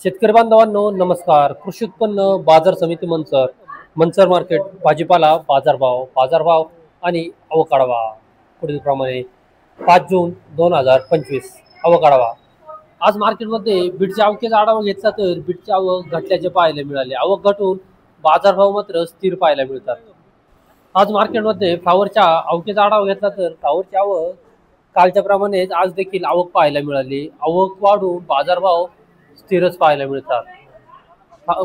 शेतकरी बांधवांनो नमस्कार। कृषी उत्पन्न बाजार समिती मंचर मार्केट भाजीपाला बाजारभाव आणि आवक आढावा पुढील प्रमाणे 5 जून 2025 आवक आढावा। आज मार्केटमध्ये बीटच्या आवकेचा आढावा घेतला तर बीटची आवक घटल्याचे पाहायला मिळाले। आवक घटून बाजारभाव मात्र स्थिर पाहायला मिळतात। आज मार्केटमध्ये फ्लावरच्या आवकेचा आढावा घेतला तर फ्लावरची आवक कालच्या प्रमाणेच आज देखील आवक पाहायला मिळाली। आवक वाढून बाजारभाव स्थिरच पाहायला मिळतात।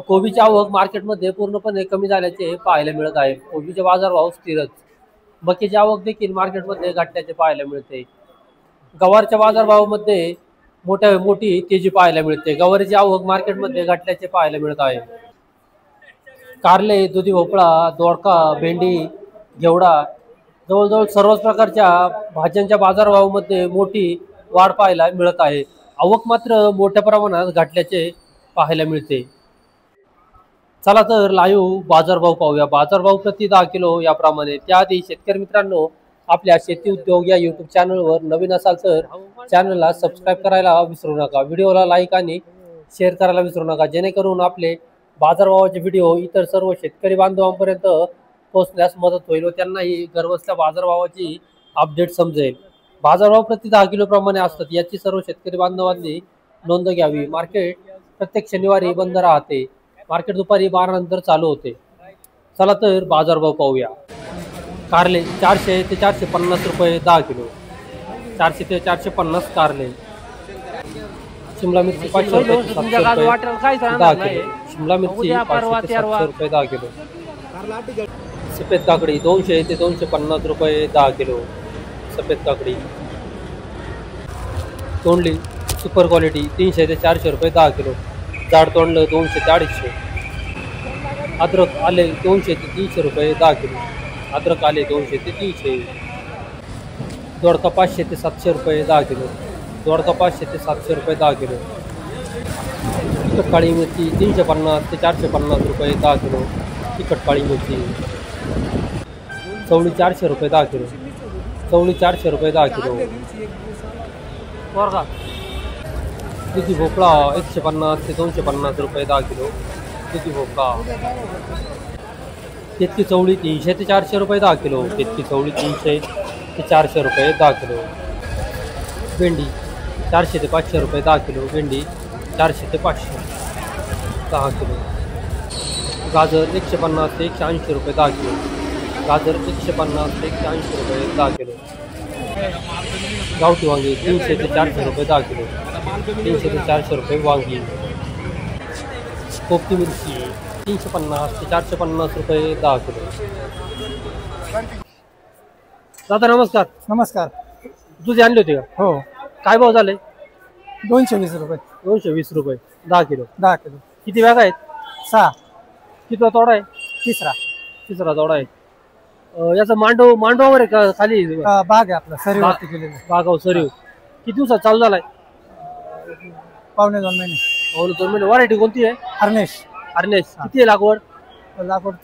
कोबीची आवक मार्केटमध्ये पूर्णपणे कमी झाल्याचे पाहायला मिळत आहे। कोबीचे बाजारभाव स्थिरच। मक्याची आवक देखील मार्केटमध्ये घटल्याचे पाहायला मिळते। गवारच्या बाजारभावामध्ये मोठी तेजी पाहायला मिळते। गवारीची आवक मार्केटमध्ये घटल्याचे पाहायला मिळत आहे। कारले, दुधी भोपळा, दोडका, भेंडी, घेवडा जवळजवळ सर्वच प्रकारच्या भाज्यांच्या बाजारभावामध्ये मोठी वाढ पाहायला मिळत आहे। आवक मात्र मोठ्या प्रमाणात घटल्याचे पाहायला मिळते। चला तर लाईव्ह बाजारभाव पाहूया। बाजारभाव प्रति 10 किलो याप्रमाणे। त्याआधी शेतकरी मित्रांनो, आपल्या शेती उद्योग या यूट्यूब चॅनलवर नवीन असाल तर चॅनलला सबस्क्राईब करायला विसरू नका। व्हिडिओला लाईक आणि शेअर करायला विसरू नका, जेणेकरून आपले बाजारभावाचे व्हिडिओ इतर सर्व शेतकरी बांधवांपर्यंत पोहोचण्यास मदत होईल व त्यांनाही घरबसल्या बाजारभावाची अपडेट समजेल। बाजारभाव प्रति 10 किलो प्रमाणे असतात, याची सर्व शेतकरी बांधवांनी नोंद घ्यावी। मार्केट प्रत्येक शनिवारी बंद राहते। मार्केट दुपारी 12 नंतर चालू होते। चला तर बाजारभाव पाहूया। कारले 400 ते 450 रुपये 10 किलो। 400 ते 450 कारले। शिमला मिरची 500 रुपये 700 रुपये 10 किलो। शिमला मिरची 500 ते 700 रुपये 10 किलो। सफेद काकडी 200 ते 250 रुपये 10 किलो। सफेद काकडी। तोंडली सुपर क्वालिटी 300 ते 400 रुपये 10 किलो। जाड तोंडलं 200 ते 250। अद्रक आले 200 ते 300 रुपये 10 किलो। अद्रक आले 200 ते 300। दोडका 500 ते 700 रुपये 10 किलो। दोडका 500 ते 700 रुपये 10 किलो। तिखट काळी मिरची 350 ते 450 रुपये 10 किलो। तिखट काळी मिरची। चवळी 400 रुपये 10 किलो। चवळी 400 रुपये 10 किलो। दुधी भोपळा 150 ते 250 रुपये 10 किलो। दुधी भोपळा। केतकी चवळी 300 ते 400 रुपये 10 किलो। केतकी चवळी 300 ते 400 रुपये 10 किलो। भेंडी 400 ते 500 रुपये 10 किलो। भेंडी 400 ते 500 10 किलो। गाजर 150 ते 180 रुपये 10 किलो। गाजर 150 ते 180 रुपये 10 किलो। गावठी वांगी 300 ते 400 रुपये 10 किलो। 300 ते 400 रुपये वांगी। पोपटी मिरची 350 ते 450 रुपये 10 किलो। दादा नमस्कार। नमस्कार। तुझे आणले होते का? हो। काय भाव झाले? 220 रुपये 220 रुपये 10 किलो। 10 किलो। किती बॅग आहेत? 6। किती तोडा आहे? तिसरा तोडा आहे। याचा मांडवावर आहे का खाली? बाग आहे आपला सरीवरती केलेलं। बागाव सरीव। किती दिवसात चालू झालाय? पावणे 2 महिने। पावणे 2 महिने। व्हरायटी कोणती आहे? हरनेश। किती आहे लागवड?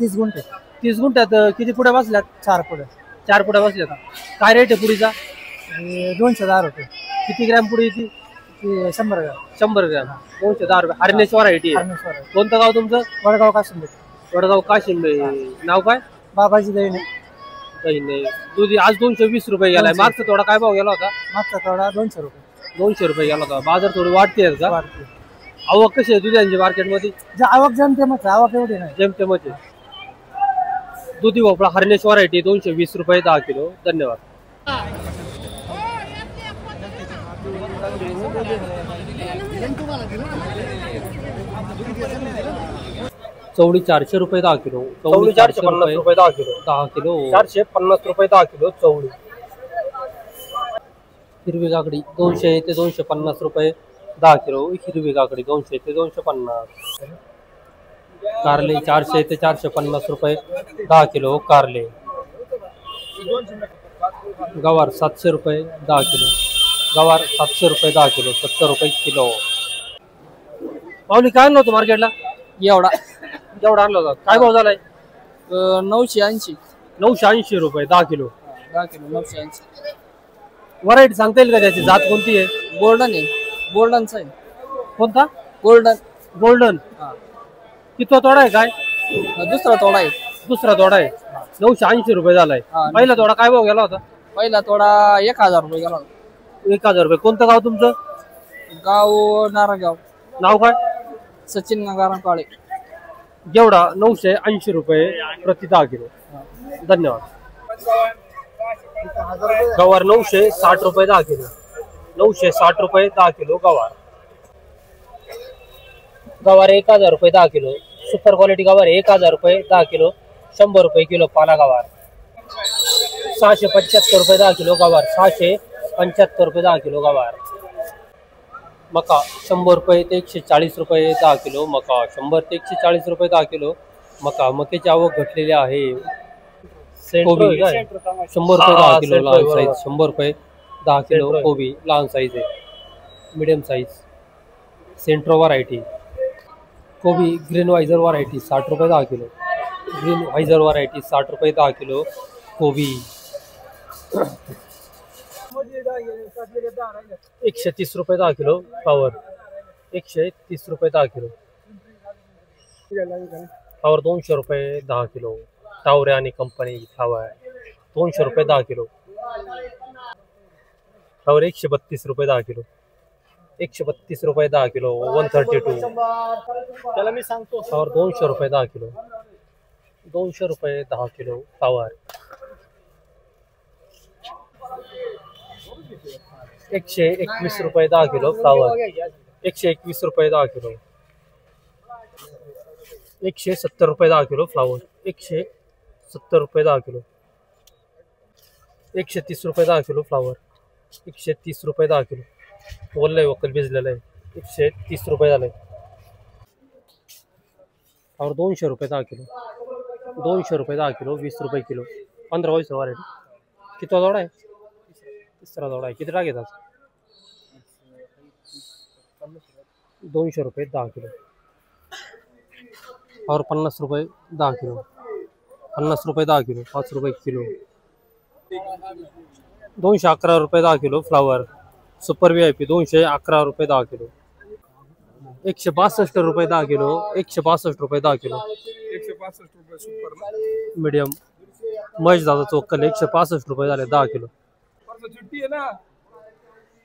30 गुंठे। 30 गुंठ्यात किती पुढे बसल्यात? 4 पुढे। 4 पुढे बसल्यात। काय रेट आहे पुढीचा? 210 रुपये। किती ग्रॅम पुढे येते? 100 ग्रॅम। 100 ग्रॅम 210 रुपये। हरनेश व्हरायटी आहे। कोणतं गाव तुमचं? वडगाव काशिंबे। वडगाव काशिंबे। नाव काय? बाबाजी दैने। दुधी आज 220 रुपये गेलाय। मागचा थोडा काय भाव गेला होता? मागचा थोडा 200 रुपये। 200 रुपये गेला होता। बाजार थोडी वाढते का? आवक कशी आहे दुधांची मार्केटमध्ये? आवक जमतेमच, आवक एवढी नाही। जमतेमच आहे। दुधी भोपळा हरनेश व्हरायटी 220 रुपये 10 किलो। धन्यवाद। चवळी 400 रुपये 10 किलो। चवळी 450 रुपये 10 किलो। 10 किलो 450 रुपये 10 किलो चवळी। हिरवी काकडी 200 ते 250 रुपये 10 किलो। हिरवी काकडी 200 ते 250। कारले 400 ते 450 रुपये 10 किलो कारले। गवार 700 रुपये 10 किलो। गवार 700 रुपये 10 किलो 70 रुपये किलो। पावली काय आणलं होतं मार्केटला? एवढा आणला होता। काय भाव झालाय? 980। 980 रुपये 10 किलो। 10 किलो 980। व्हरायटी सांगता येईल का त्याची? जात कोणती आहे? गोल्डन आहे। गोल्डनचा आहे। कोणता? गोल्डन। गोल्डन हा. किती तोडा आहे काय? दुसरा तोडा आहे. दुसरा तोडा आहे. 980 रुपये झालाय. हा. पहिला तोडा काय भाव गेला होता? पहिला तोडा 1000 रुपये गेला. 1000 रुपये. कोणतं गाव तुमचं? गाव नारायणगाव. नाव काय? सचिन गंगाराम काळे. जेवढा 980 रुपये प्रति 10 किलो. धन्यवाद. गवार 960 रुपये 10 किलो. 960 रुपये 10 किलो गवार. गवार 1000 रुपये 10 किलो. सुपर क्वालिटी गवार 1000 रुपये 10 किलो. 100 रुपये किलो पाला गवार. 675 रुपये 10 किलो गवार. 675 रुपये 10 किलो गवार. मका 100 रुपये ते 140 रुपये 10 किलो. मका 100 ते 140 रुपये 10 किलो. मक्याची आवक घटलेली आहे. कोबी 100 रुपये 10 किलो लहान साईज. 100 रुपये 10 किलो कोबी लहान साईज आहे. Medium size. सेंट्रो व्हरायटी कोबी. ग्रीन व्हायझर व्हरायटी 60 रुपये 10 किलो. ग्रीन व्हायझर व्हरायटी 60 रुपये 10 किलो कोबी. 130 रुपये 10 किलो फ्लावर. 130 रुपये 10 किलो फ्लावर. 200 रुपये 10 किलो. टावरे आणि कंपनी फ्लावर 200 रुपये 10 किलो फ्लावर. 132 रुपये 10 किलो. 132 रुपये 10 किलो. 132 त्याला मी सांगतो. फ्लावर 200 रुपये 10 किलो. 200 रुपये 10 किलो फ्लावर. 121 रुपये 10 किलो फ्लावर. 121 रुपये 10 किलो. 170 रुपये 10 किलो फ्लावर. 170 रुपये 10 किलो. 130 रुपये 10 किलो फ्लावर. 130 रुपये 10 किलो. ओललंय वक्कल भिजलेलं आहे. 130 रुपये झालंय. फ्लावर 200 रुपये 10 किलो. 200 रुपये 10 किलो. 20 रुपये किलो. 15-20 व्हरायटी. किती जोडा आहे? तिसरा जोडा आहे. किती टाक येतात? 200 रुपये 10 किलो. और 50 रुपये 10 किलो. 50 रुपये 10 किलो. 5 रुपये किलो. 211 रुपये 10 किलो फ्लावर. सुपर VIP 211 रुपये 10 किलो. 162 रुपये 10 किलो. 162 रुपये 10 किलो. 165 रुपये सुपर. मीडियम महेश दादा चोक्कल 165 रुपये झाले 10 किलो.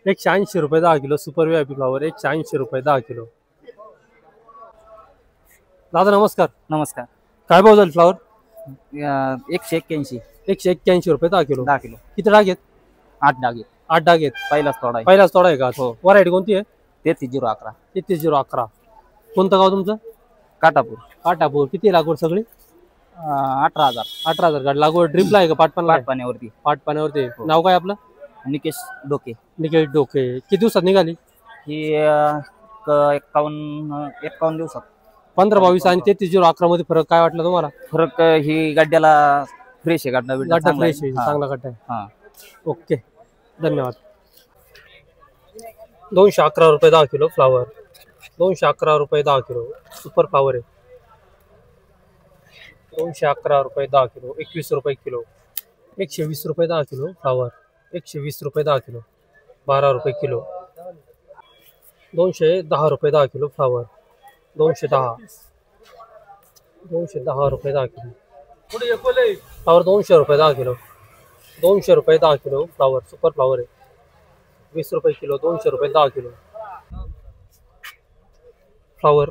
180 रुपये 10 किलो. सुपर VIP फ्लावर 180 रुपये 10 किलो. दादा नमस्कार. नमस्कार. काय भाव झाले फ्लावर? 181. 181 रुपये 10 किलो. 10 किलो. किती डाग आहेत? 8 डागे. 8 डाग आहेत. पहिलाच तोडा आहे. पहिलाच तोडा आहे का? हो. व्हरायटी कोणती आहे? 3311. 3311. कोणतं गाव तुमचं? काटापूर. काटापूर. किती लागवड सगळी? 18,000. 18,000 गाडी लागवड. ड्रिपला आहे का पाटपानला? पाण्यावरती. पाटपाण्यावरती. नाव काय आपलं? निकेश डोके. निकेश डोके. किती दिवसात निघाली ही 51 दिवसात. 15-22 आणि 3311 मध्ये फरक काय वाटला तुम्हाला? फरक ही गड्ड्याला फ्रेश आहे. गड्डा गड्डा फ्रेश आहे. चांगला गड्डा आहे. हा. ओके धन्यवाद. 211 रुपये 10 किलो फ्लावर. 211 रुपये 10 किलो सुपर फ्लावर आहे. 211 रुपये 10 किलो. 21 रुपये किलो. 120 रुपये 10 किलो फ्लावर. 120 रुपये 10 किलो. 12 रुपये किलो. 210 रुपये 10 किलो फ्लावर. 210 रुपये 10 किलो फ्लावर. 200 रुपये 10 किलो. 200 रुपये 10 किलो फ्लावर सुपर फ्लावर आहे. 20 रुपये किलो. 200 रुपये 10 किलो फ्लावर.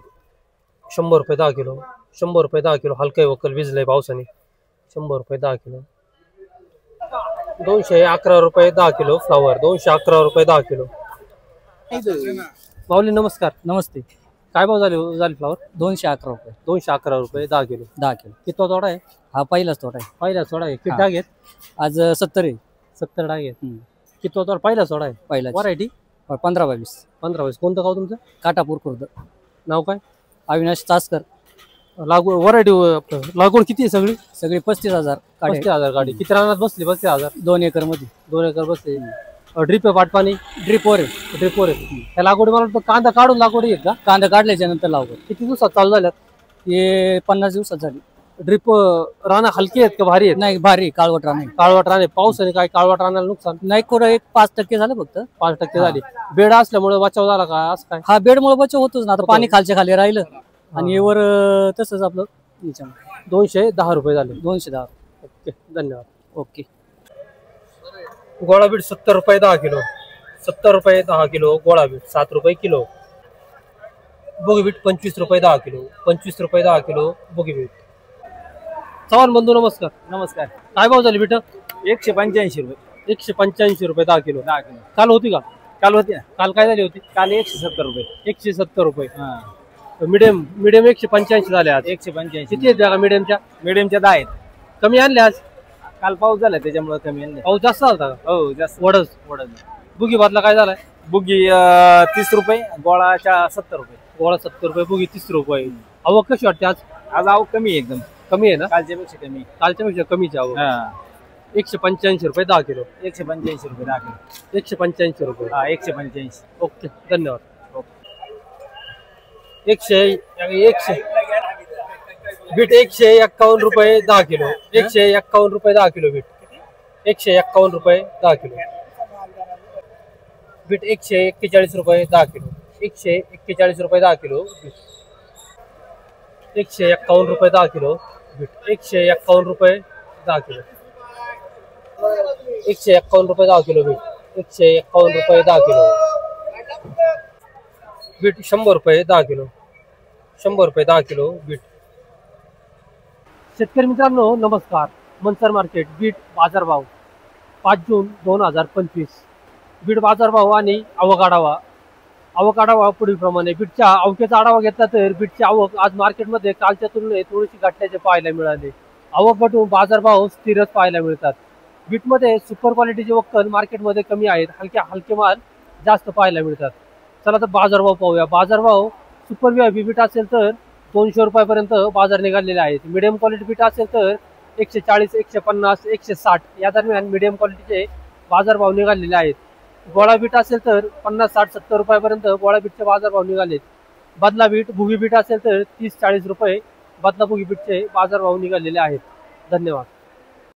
100 रुपये 10 किलो. 100 रुपये 10 किलो. हलकं वक्कल भिजलंय पावसाने. 100 रुपये 10 किलो. 211 रुपये 10 किलो फ्लावर. 211 रुपये 10 किलो. माऊली नमस्कार. नमस्ते. काय भाव झाले फ्लावर? 211 रुपये. 211 रुपये 10 किलो. 10 किलो. किती तोडा आहे? हा पहिलाच तोडा आहे. पहिला तोडा आहे. किती हा. डाग आहेत? आज 70 आहे. 70 डाग आहेत. किती तोडा? पहिला तोडा आहे. पहिला व्हरायटी 15-22. 15-22. कोणतं गाव तुमचं? काटापूर खुर्द. नाव काय? अविनाश चासकर. लागवड व्हरायटी लागवड किती आहे सगळी? सगळे 35,000 काढे. 35,000 गाडी. किती रानात बसली? 35,000. 2 एकर मध्ये. 2 एकर बसली. ड्रिप आहे पाटपाणी? ड्रिपवर आहे. ड्रिपवर आहे. त्या लागवडी मला वाटतं कांदा काढून लागवडी आहेत का? कांदा काढल्याच्या नंतर लावतो. किती दिवसात चालू झाल्यात? हे 50 दिवसात झाली. ड्रिप राणा हलके आहेत का भारी आहेत? नाही भारी काळवट रान आहे. काळवाट राणे पावसाने काय काळवाट रानाला नुकसान नाही कुठं एक 5% झालं फक्त. 5% झाली. बेड असल्यामुळे बचाव झाला का असं काय? हा बेडमुळे बचाव होतोच ना. आता पाणी खालच्या खाली राहिलं आणि वर तसंच आपलं याच्यामुळे 210 रुपये झाले. 210. ओके धन्यवाद. ओके. गोळा बीट 70 रुपये 10 किलो. 70 रुपये 10 किलो गोळा बीट. 7 रुपये किलो. बुगी बीट 25 रुपये 10 किलो. 25 रुपये 10 किलो बुगी बीट. चव्हाण बंधू नमस्कार. नमस्कार. काय भाव झाले बीट? 185 रुपये. 185 रुपये 10 किलो. 10 किलो. काल होती का? काल होती ना. काल काय झाली होती? काल 170 रुपये. 170 रुपये. हा. मिडियम 185 झाले आज. 185. किती आहेत त्या मीडियमच्या? मिडियमच्या 10 आहेत. कमी आणले आज? काल पाऊस झाला त्याच्यामुळे कमी आणले. पाऊस जास्त झाला का? हो जास्त. वडच. बुगी भातला काय झालाय? बुगी 30 रुपये. गोळाच्या 70 रुपये. गोळा 70 रुपये बुगी 30 रुपये. आवक कशी वाटते आज? आज आवक कमी आहे एकदम. कमी आहे ना? कालच्या पेक्षा कमी. कालच्या पेक्षा कमीची आवक. हा. 185 रुपये 10 किलो. 185 रुपये 10 किलो. 185 रुपये. हा 185. ओके धन्यवाद. 100 बीट 151 रुपये 10 किलो. 151 रुपये 10 किलो बीट. 151 रुपये 10 किलो. बीट 141 रुपये 10 किलो. 141 रुपये 10 किलो बीट. 151 रुपये 10 किलो बीट. 151 रुपये 10 किलो. 151 रुपये 10 किलो बीट. 151 रुपये 10 किलो बीट. 100 रुपये 10 किलो. 100 रुपये 10 किलो बीट. शेतकरी मित्रांनो नमस्कार. मनसर मार्केट बीट बाजारभाव 5 जून 2025. बीट बाजारभाव आणि आवक आढावा पुढील प्रमाणे. बीटच्या आवकेचा आढावा घेतला तर बीटची आवक आज मार्केटमध्ये कालच्या तुलनेत थोडीशी घटल्याचे पाहायला मिळाले. आवक घटून बाजारभाव स्थिरच पाहायला मिळतात. बीटमध्ये सुपर क्वालिटीचे वक्कल मार्केटमध्ये कमी आहेत. हलके माल जास्त पाहायला मिळतात. चला तर बाजारभाव पाहूया. बाजारभाव सुपर व्हीआयपी बीट असेल तर 200 रुपयापर्यंत बाजार निघालेले आहेत. मिडियम क्वालिटी बीट असेल तर 140, 150, 160 या दरम्यान मिडियम क्वालिटीचे बाजारभाव निघालेले आहेत. गोळा बीट असेल तर 50, 60, 70 रुपयापर्यंत गोळा बीटचे बाजारभाव निघालेत. बदला बीट भुगी बीट असेल तर 30, 40 रुपये बदला भुगी बीटचे बाजारभाव निघालेले आहेत. धन्यवाद.